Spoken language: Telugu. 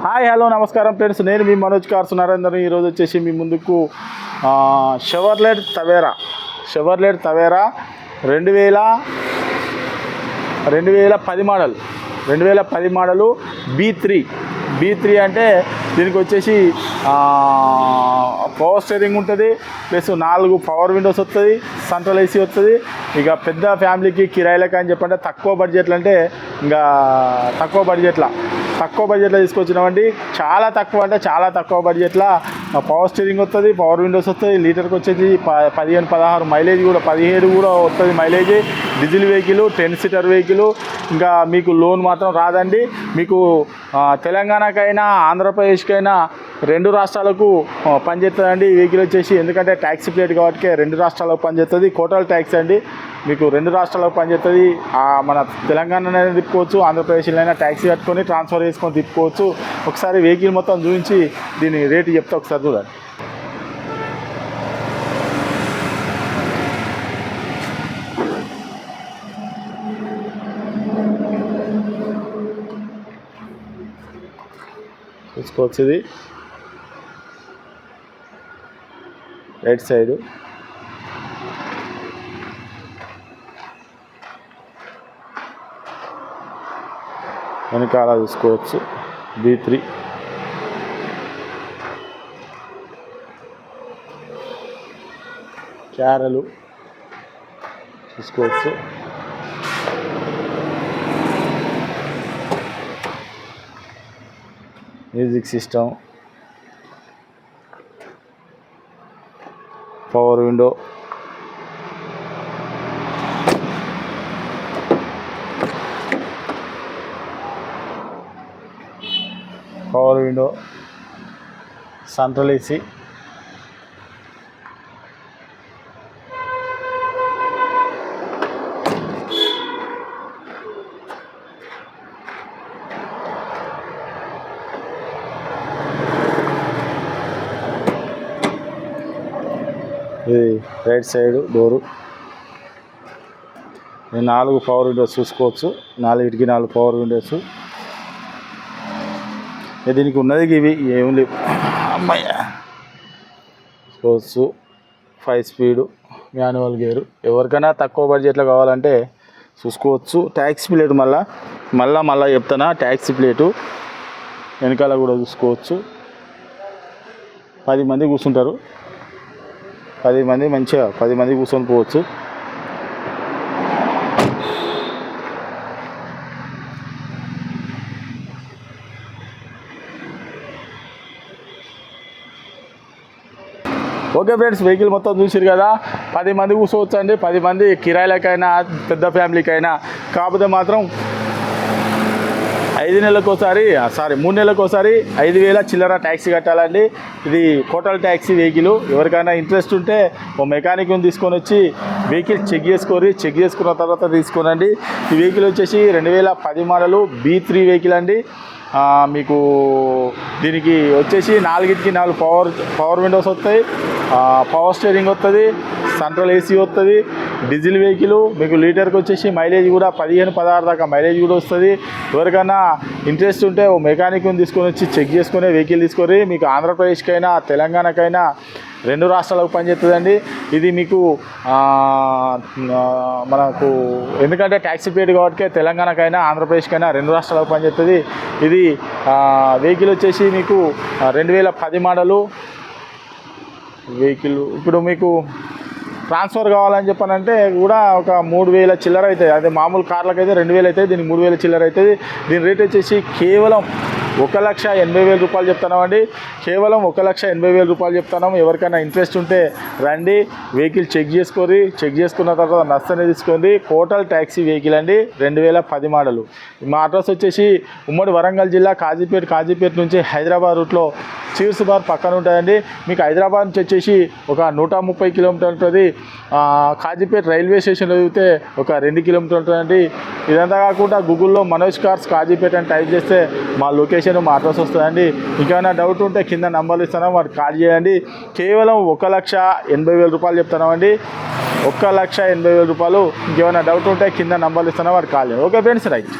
హాయ్ హలో నమస్కారం ఫ్రెండ్స్, నేను మీ మనోజ్ కార్స్ నరేందర్. ఈరోజు వచ్చేసి మీ ముందుకు షెవర్లెట్ తవేరా 2010 మోడలు B3 అంటే దీనికి వచ్చేసి పవర్ స్టీరింగ్ ఉంటుంది, ప్లస్ 4 పవర్ విండోస్ వస్తుంది, సెంట్రల్ ఏసీ వస్తుంది. ఇక పెద్ద ఫ్యామిలీకి కిరాయిలకి అని చెప్పంటే తక్కువ బడ్జెట్లో తీసుకొచ్చినామండి. చాలా తక్కువ బడ్జెట్లో పవర్ స్టీరింగ్ వస్తుంది, పవర్ విండోస్ వస్తుంది. లీటర్కి వచ్చేసి 15-16 మైలేజ్ కూడా 17 కూడా వస్తుంది mileage. Diesel vehicle, 10 seater vehicle. ఇంకా మీకు లోన్ మాత్రం రాదండి. మీకు తెలంగాణకైనా ఆంధ్రప్రదేశ్కైనా 2 రాష్ట్రాలకు పనిచేస్తుందండి ఈ వెహికల్ వచ్చేసి. ఎందుకంటే ట్యాక్సీ ప్లేట్ కాబట్టి 2 రాష్ట్రాలకు పనిచేస్తుంది. కోటల్ ట్యాక్సీ అండి, మీకు 2 రాష్ట్రాలకు పనిచేస్తుంది. మన తెలంగాణలో తిప్పుకోవచ్చు, ఆంధ్రప్రదేశ్లో ట్యాక్సీ కట్టుకొని ట్రాన్స్ఫర్ చేసుకొని తిప్పుకోవచ్చు. ఒకసారి వెహికల్ మొత్తం చూపించి దీని రేటు చెప్తే ఒకసారి చూడండి. చూసుకోవచ్చు, ఇది రైట్ సైడ్ వెనకాల చూసుకోవచ్చు B3. క్యారలు చూసుకోవచ్చు. Music system, power window, central AC, ఇది right side door. 4 power windows చూసుకోవచ్చు, 4 పవర్ విండోస్. దీనికి ఉన్నది ఇవి ఏం లేవు అమ్మాయి. చూసుకోవచ్చు 5 స్పీడు మాన్యువల్ గేరు. ఎవరికైనా తక్కువ బడ్జెట్లో కావాలంటే చూసుకోవచ్చు. ట్యాక్సీ ప్లేట్ మళ్ళా చెప్తానా, ట్యాక్సీ ప్లేటు వెనకాల కూడా చూసుకోవచ్చు. 10 మంది కూర్చుంటారు, 10 మంది మంచిగా 10 మంది కూర్చొని పోవచ్చు. ఓకే ఫ్రెండ్స్, వెహికల్ మొత్తం చూసారు కదా. 10 మంది కూర్చోవచ్చు అండి, 10 మంది కిరాయిలకైనా పెద్ద ఫ్యామిలీకైనా. కాకపోతే మాత్రం 3 నెలలకోసారి 5,000 చిల్లర ట్యాక్సీ కట్టాలండి. ఇది కోటల్ ట్యాక్సీ వెహికల్. ఎవరికైనా ఇంట్రెస్ట్ ఉంటే ఓ మెకానిక్ని తీసుకొని వచ్చి వెహికల్ చెక్ చేసుకున్న తర్వాత తీసుకోనండి. ఈ వెహికల్ వచ్చేసి 2010 మోడలు B3 వెహికల్ అండి. మీకు దీనికి వచ్చేసి 4 పవర్ విండోస్ వస్తాయి, పవర్ స్టీరింగ్ వస్తుంది, సెంట్రల్ ఏసీ వస్తుంది. Diesel vehicle. మీకు లీటర్కి వచ్చేసి మైలేజ్ కూడా 15-16 దాకా మైలేజ్ కూడా వస్తుంది. ఎవరికైనా ఇంట్రెస్ట్ ఉంటే ఓ మెకానిక్ని తీసుకొని వచ్చి చెక్ చేసుకునే వెహికల్ తీసుకొని మీకు ఆంధ్రప్రదేశ్కైనా తెలంగాణకైనా 2 రాష్ట్రాలకు పనిచేస్తుందండి. ఇది మీకు మనకు ఎందుకంటే ట్యాక్సీ ప్లేట్ కాబట్టి తెలంగాణకైనా ఆంధ్రప్రదేశ్కైనా 2 రాష్ట్రాలకు పనిచేస్తుంది. ఇది వెహికల్ వచ్చేసి మీకు 2010 మోడలు వెహికల్. ఇప్పుడు మీకు ట్రాన్స్ఫర్ కావాలని చెప్పానంటే కూడా ఒక 3,000 చిల్లర అవుతుంది. అదే మామూలు కార్లకు అయితే 2,000 అవుతుంది, దీనికి 3,000 చిల్లర అవుతుంది. దీని రేట్ వచ్చేసి కేవలం 1,80,000 రూపాయలు చెప్తున్నామండి. కేవలం 1,80,000 రూపాయలు చెప్తున్నాము. ఎవరికైనా ఇంట్రెస్ట్ ఉంటే రండి, వెహికల్ చెక్ చేసుకున్న తర్వాత నష్టనే తీసుకోండి. కోటల్ ట్యాక్సీ వెహికల్ అండి, 2010 మోడలు. మా అడ్రస్ వచ్చేసి ఉమ్మడి వరంగల్ జిల్లా కాజీపేట నుంచి హైదరాబాద్ రూట్లో చీర్స్ బార్ పక్కన ఉంటుందండి. మీకు హైదరాబాద్ నుంచి వచ్చేసి ఒక 130 కిలోమీటర్లు ఉంటుంది. కాజీపేట రైల్వే స్టేషన్లో చూస్తే ఒక 2 కిలోమీటర్లు ఉంటుందండి. ఇదంతా కాకుండా గూగుల్లో మనోజ్ కార్స్ కాజీపేట అని టైప్ చేస్తే మా లొకేషన్ మా అడ్రస్ వస్తుందండి. ఇంకేమైనా డౌట్ ఉంటే కింద నంబర్లు ఇస్తున్నాం, వారికి కాల్ చేయండి. కేవలం 1,80,000 రూపాయలు చెప్తున్నామండి. 1,80,000 రూపాయలు. ఇంకేమైనా డౌట్ ఉంటే కింద నంబర్లు ఇస్తున్నాం, వారికి కాల్ చేయండి. Okay friends, right.